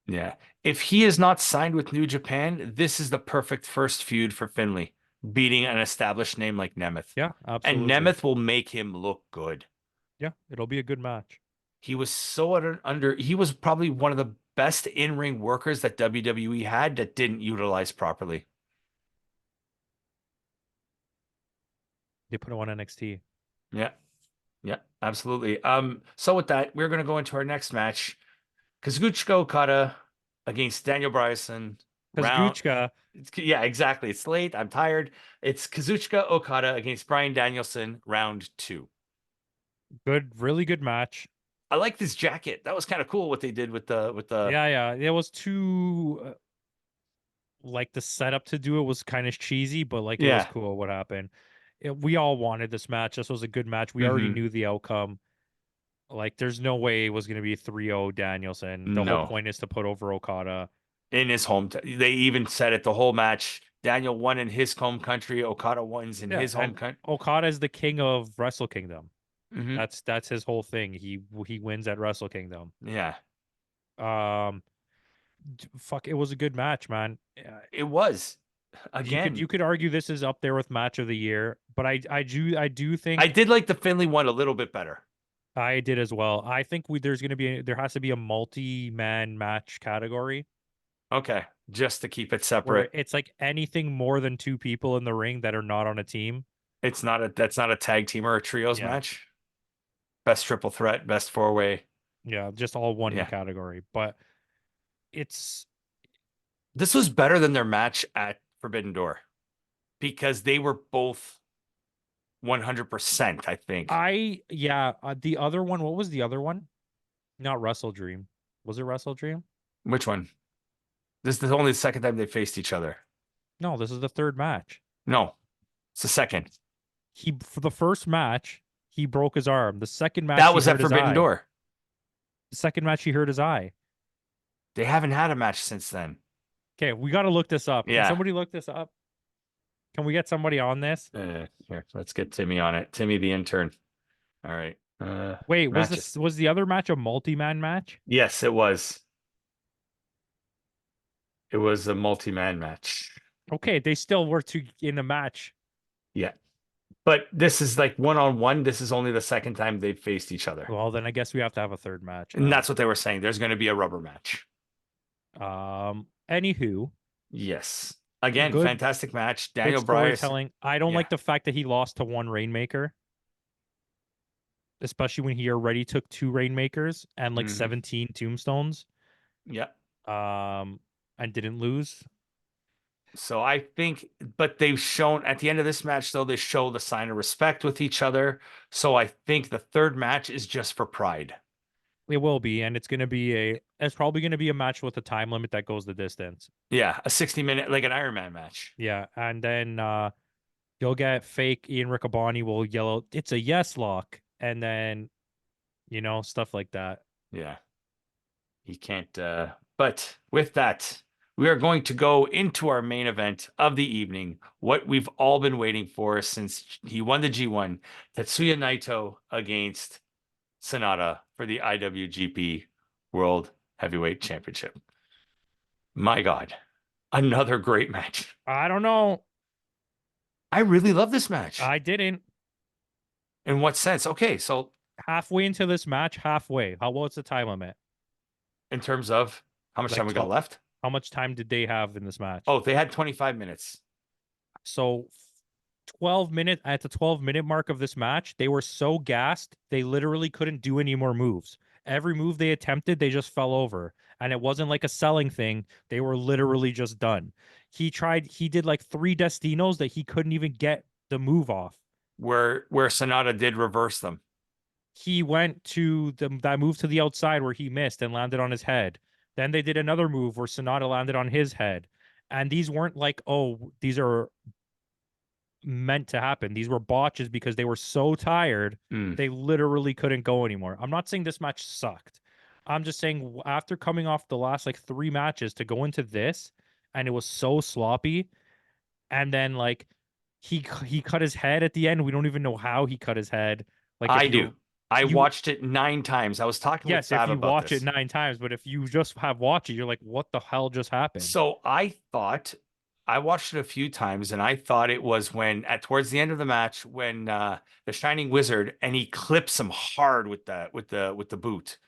Speaker 1: yeah. If he is not signed with New Japan, this is the perfect first feud for Finley, beating an established name like Nemeth.
Speaker 2: Yeah,
Speaker 1: And
Speaker 2: absolutely.
Speaker 1: Nemeth will make him look good.
Speaker 2: Yeah, it'll be a good match.
Speaker 1: He was so he was probably one of the best in-ring workers that WWE had that didn't utilize properly.
Speaker 2: They put him on NXT.
Speaker 1: Yeah, yeah, absolutely. So with that, we're gonna go into our next match. Kazuchika Okada against Daniel Bryan.
Speaker 2: Because
Speaker 1: Round
Speaker 2: Guchka,
Speaker 1: Yeah, exactly. It's late. I'm tired. It's Kazuchika Okada against Bryan Danielson, round two.
Speaker 2: really good match.
Speaker 1: I like this jacket. That was kind of cool what they did with the
Speaker 2: Yeah, yeah. It was too like the setup to do it was kind of cheesy, but like it was
Speaker 1: yeah.
Speaker 2: cool what happened. We all wanted this match. This was a good match. We already
Speaker 1: Hmm.
Speaker 2: knew the outcome. Like, there's no way it was going to be 3-0 Danielson. The whole
Speaker 1: No.
Speaker 2: point is to put over Okada.
Speaker 1: In his home, they even said it the whole match. Daniel won in his home country. Okada wins in
Speaker 2: Yeah,
Speaker 1: his home
Speaker 2: and
Speaker 1: country.
Speaker 2: Okada is the king of Wrestle Kingdom.
Speaker 1: Hmm.
Speaker 2: That's his whole thing. He wins at Wrestle Kingdom.
Speaker 1: Yeah,
Speaker 2: Um, Fuck, it was a good match, man.
Speaker 1: it was.
Speaker 2: You
Speaker 1: Again,
Speaker 2: could argue this is up there with match of the year, but I do
Speaker 1: I
Speaker 2: think
Speaker 1: did like the Finley one a little bit better.
Speaker 2: I did as well. I think there has to be a multi-man match category
Speaker 1: Okay, just to keep it
Speaker 2: where
Speaker 1: separate.
Speaker 2: it's like anything more than two people in the ring that are not on a team.
Speaker 1: That's not a tag team or a trios
Speaker 2: Yeah.
Speaker 1: match. Best triple threat, best four way.
Speaker 2: Yeah, just all one
Speaker 1: Yeah.
Speaker 2: category. But it's
Speaker 1: This was better than their match at Forbidden Door because they were both 100%, I think.
Speaker 2: the other one, what was the other one? Not Wrestle Dream. Was it Wrestle Dream?
Speaker 1: Which one? This is only the second time they faced each other.
Speaker 2: No, this is the third match.
Speaker 1: No, it's the second.
Speaker 2: For the first match, he broke his arm. The second match
Speaker 1: That
Speaker 2: he
Speaker 1: was at
Speaker 2: hurt his
Speaker 1: Forbidden
Speaker 2: eye.
Speaker 1: Door.
Speaker 2: The second match he hurt his eye.
Speaker 1: They haven't had a match since then.
Speaker 2: Okay, we got to look this up. Can
Speaker 1: Yeah.
Speaker 2: somebody look this up? Can we get somebody on this?
Speaker 1: Here, let's get Timmy on it. Timmy, the intern. All right.
Speaker 2: Wait,
Speaker 1: Matches.
Speaker 2: was the other match a multi-man match?
Speaker 1: Yes, it was. It was a multi-man match.
Speaker 2: Okay, they still were two in a match.
Speaker 1: Yeah. But this is like one-on-one. This is only the second time they've faced each other.
Speaker 2: Well, then I guess we have to have a third match
Speaker 1: And
Speaker 2: now.
Speaker 1: that's what they were saying. There's going to be a rubber match.
Speaker 2: Anywho,
Speaker 1: Yes. Again,
Speaker 2: good
Speaker 1: fantastic match.
Speaker 2: good
Speaker 1: Daniel Bryan.
Speaker 2: storytelling. I don't
Speaker 1: Yeah.
Speaker 2: like the fact that he lost to one Rainmaker, especially when he already took two Rainmakers and like
Speaker 1: Hmm.
Speaker 2: 17 Tombstones.
Speaker 1: Yeah.
Speaker 2: And didn't lose.
Speaker 1: So I think, but they've shown at the end of this match, though, they show the sign of respect with each other. So I think the third match is just for pride.
Speaker 2: It will be, and it's probably gonna be a match with a time limit that goes the distance.
Speaker 1: Yeah, a 60-minute, like an Iron Man match.
Speaker 2: Yeah, and then you'll get fake Ian Riccaboni will yell out, "It's a yes lock," and then stuff like that.
Speaker 1: Yeah. He can't But with that, we are going to go into our main event of the evening, what we've all been waiting for since he won the G1, Tetsuya Naito against Sonata for the IWGP World Heavyweight Championship. My God, another great match.
Speaker 2: I don't know.
Speaker 1: I really love this match.
Speaker 2: I didn't.
Speaker 1: In what sense? Okay, so
Speaker 2: Halfway into this match, halfway. What's the time limit?
Speaker 1: in terms of how much time
Speaker 2: Like,
Speaker 1: we got left?
Speaker 2: how much time did they have in this match?
Speaker 1: Oh, they had 25 minutes.
Speaker 2: So 12 minutes at the 12-minute mark of this match, they were so gassed, they literally couldn't do any more moves. Every move they attempted, they just fell over. And it wasn't like a selling thing. They were literally just done. He did like 3 Destinos that he couldn't even get the move off.
Speaker 1: Where Sonata did reverse them.
Speaker 2: He went to that move to the outside where he missed and landed on his head. Then they did another move where Sonata landed on his head. And these weren't like, oh, these are meant to happen. These were botches because they were so tired,
Speaker 1: Mm.
Speaker 2: they literally couldn't go anymore. I'm not saying this match sucked. I'm just saying after coming off the last like 3 matches to go into this, and it was so sloppy, and then like he cut his head at the end. We don't even know how he cut his head. Like if
Speaker 1: I do. I
Speaker 2: you
Speaker 1: watched it 9 times. I was talking with
Speaker 2: yes, if
Speaker 1: Fab
Speaker 2: you
Speaker 1: about
Speaker 2: watch it
Speaker 1: this.
Speaker 2: 9 times, but if you just have watched it, you're like, what the hell just happened?
Speaker 1: So I watched it a few times and I thought it was when at towards the end of the match when the Shining Wizard and he clips him hard with the boot.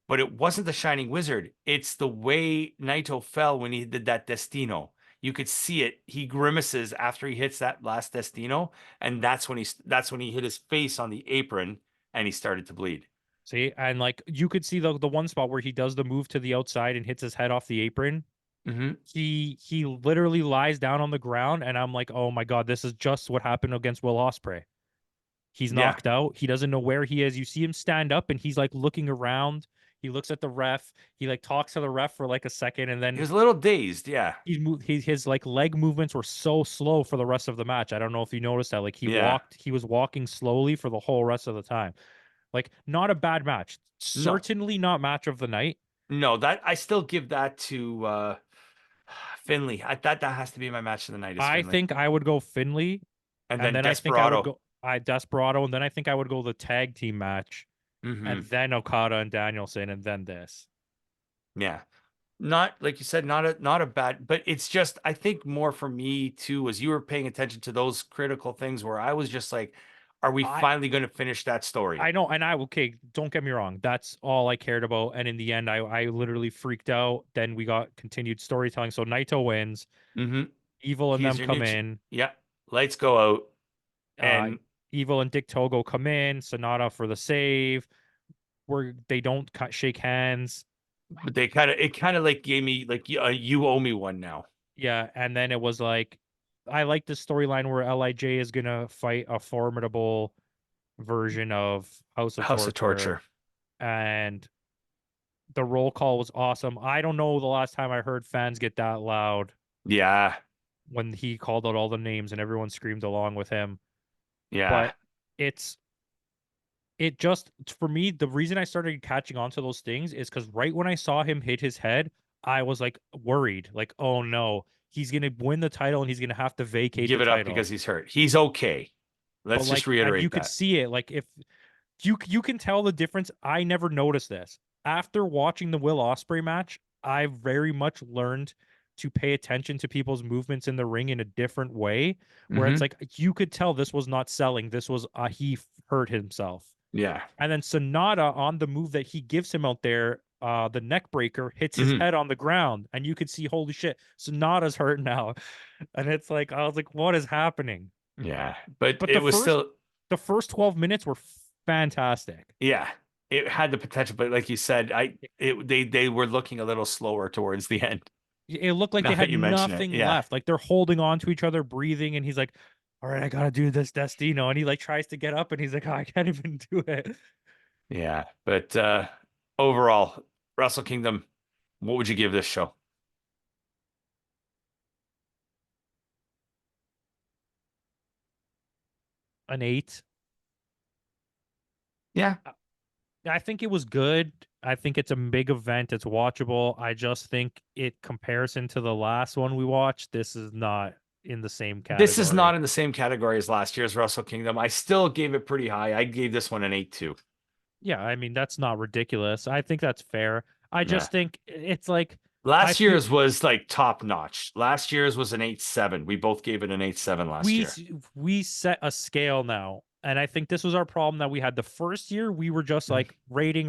Speaker 1: But it wasn't the Shining Wizard. It's the way Naito fell when he did that Destino. You could see it. He grimaces after he hits that last Destino, and that's when he hit his face on the apron and he started to bleed.
Speaker 2: See, and like you could see the one spot where he does the move to the outside and hits his head off the apron.
Speaker 1: Hmm.
Speaker 2: He literally lies down on the ground, and I'm like, oh my god, this is just what happened against Will Ospreay. He's
Speaker 1: Yeah.
Speaker 2: knocked out. He doesn't know where he is. You see him stand up, and he's like looking around. He looks at the ref. He like talks to the ref for like a second, and
Speaker 1: He
Speaker 2: then
Speaker 1: was a little dazed. Yeah.
Speaker 2: his like leg movements were so slow for the rest of the match. I don't know if you noticed that. Like
Speaker 1: Yeah.
Speaker 2: he was walking slowly for the whole rest of the time. Like not a bad match.
Speaker 1: No.
Speaker 2: Certainly not match of the night.
Speaker 1: No, that I still give that to Finley. That has to be my match of the night is
Speaker 2: I
Speaker 1: Finley.
Speaker 2: think I would go Finley,
Speaker 1: And
Speaker 2: and
Speaker 1: then
Speaker 2: then I think I would
Speaker 1: Desperado.
Speaker 2: go I Desperado, and then I think I would go the tag team match, and
Speaker 1: Hmm.
Speaker 2: then Okada and Danielson, and then this.
Speaker 1: Yeah. Not like you said, not a bad, but it's just I think more for me too was you were paying attention to those critical things where I was just like, are we
Speaker 2: I
Speaker 1: finally going to finish that story?
Speaker 2: I know, and I okay, don't get me wrong, that's all I cared about. And in the end, I literally freaked out. Then we got continued storytelling. So Naito wins,
Speaker 1: Hmm.
Speaker 2: Evil and
Speaker 1: He's
Speaker 2: them
Speaker 1: your
Speaker 2: come
Speaker 1: new,
Speaker 2: in.
Speaker 1: yeah. Lights go out,
Speaker 2: Uh,
Speaker 1: and
Speaker 2: Evil and Dick Togo come in. Sonata for the save. Where they don't shake hands.
Speaker 1: but it kind of like gave me like you owe me one now.
Speaker 2: Yeah, and then it was like I like the storyline where Lij is gonna fight a formidable version of House of
Speaker 1: House of
Speaker 2: Torture,
Speaker 1: Torture.
Speaker 2: and the roll call was awesome. I don't know the last time I heard fans get that loud
Speaker 1: Yeah,
Speaker 2: when he called out all the names and everyone screamed along with him.
Speaker 1: yeah.
Speaker 2: But it's it just for me, the reason I started catching on to those things is because right when I saw him hit his head, I was like worried, like, oh no, he's gonna win the title and he's gonna have to vacate the
Speaker 1: Give it up
Speaker 2: title.
Speaker 1: because he's hurt. He's okay.
Speaker 2: But
Speaker 1: Let's just
Speaker 2: like, and you
Speaker 1: reiterate
Speaker 2: could
Speaker 1: that.
Speaker 2: see it, like if you can tell the difference. I never noticed this after watching the Will Ospreay match. I very much learned to pay attention to people's movements in the ring in a different way, where it's
Speaker 1: Hmm.
Speaker 2: like you could tell this was not selling. This was hurt himself.
Speaker 1: Yeah.
Speaker 2: And then Sonata on the move that he gives him out there, the neck breaker hits his
Speaker 1: Hmm.
Speaker 2: head on the ground, and you could see, holy shit, Sonata's hurt now. And it's like I was like, what is happening?
Speaker 1: Yeah. But
Speaker 2: But
Speaker 1: it was still,
Speaker 2: the first 12 minutes were fantastic.
Speaker 1: yeah, it had the potential, but like you said, they were looking a little slower towards the end.
Speaker 2: It looked like
Speaker 1: Now
Speaker 2: they
Speaker 1: that
Speaker 2: had
Speaker 1: you mention it,
Speaker 2: nothing
Speaker 1: yeah,
Speaker 2: left. Like they're holding on to each other, breathing, and he's like, all right, I gotta do this Destino. And he like tries to get up and he's like, oh, I can't even do it.
Speaker 1: yeah. But overall, Wrestle Kingdom, what would you give this show?
Speaker 2: An 8.
Speaker 1: Yeah,
Speaker 2: I think it was good. I think it's a big event. It's watchable. I just think it comparison to the last one we watched, this is not in the same
Speaker 1: This is
Speaker 2: category.
Speaker 1: not in the same category as last year's Wrestle Kingdom. I still gave it pretty high. I gave this one an 8 too.
Speaker 2: Yeah, I mean that's not ridiculous. I think that's fair. I
Speaker 1: Yeah.
Speaker 2: just think it's like I
Speaker 1: Last
Speaker 2: feel
Speaker 1: year's was like top notch. Last year's was an 8.7. We both gave it an 8.7 last
Speaker 2: we
Speaker 1: year.
Speaker 2: s- we set a scale now, and I think this was our problem that we had the first year. We were just like rating,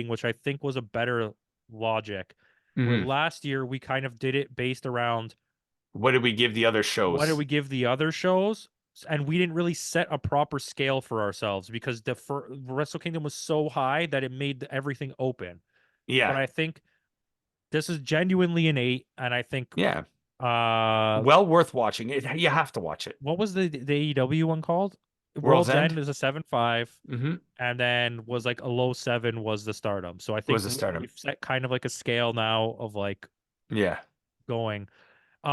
Speaker 2: which I think was a better logic. Where
Speaker 1: Mm-hmm.
Speaker 2: last year we kind of did it based around
Speaker 1: What did we give the other
Speaker 2: what did
Speaker 1: shows?
Speaker 2: we give the other shows, and we didn't really set a proper scale for ourselves because Wrestle Kingdom was so high that it made everything open. But
Speaker 1: Yeah.
Speaker 2: I think this is genuinely an 8, and I think
Speaker 1: Yeah.
Speaker 2: uh
Speaker 1: Well worth watching. You have to watch it.
Speaker 2: what was the AEW one called?
Speaker 1: World's
Speaker 2: World's End
Speaker 1: End.
Speaker 2: is a 7.5,
Speaker 1: Mm-hmm.
Speaker 2: and then was like a low 7 was the Stardom. So I think
Speaker 1: Was a stardom.
Speaker 2: we've set kind of like a scale now of like
Speaker 1: Yeah.
Speaker 2: going.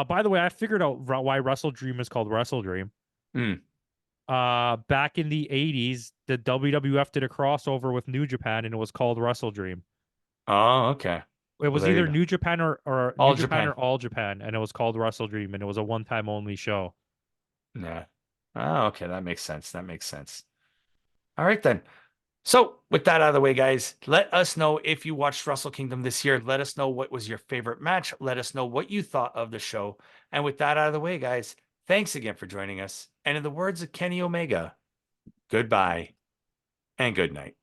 Speaker 2: By the way, I figured out why Wrestle Dream is called Wrestle Dream.
Speaker 1: Mm.
Speaker 2: Back in the 80s, the WWF did a crossover with New Japan and it was called Wrestle Dream.
Speaker 1: Oh, okay.
Speaker 2: It
Speaker 1: Well,
Speaker 2: was
Speaker 1: there you
Speaker 2: either
Speaker 1: go.
Speaker 2: New Japan or New
Speaker 1: All
Speaker 2: Japan or
Speaker 1: Japan.
Speaker 2: All Japan, and it was called Wrestle Dream, and it was a one-time only show.
Speaker 1: Yeah. Oh, okay. That makes sense. That makes sense. All right, then. So, with that out of the way, guys, let us know if you watched Wrestle Kingdom this year. Let us know what was your favorite match. Let us know what you thought of the show. And with that out of the way, guys, thanks again for joining us. And in the words of Kenny Omega, goodbye and good night.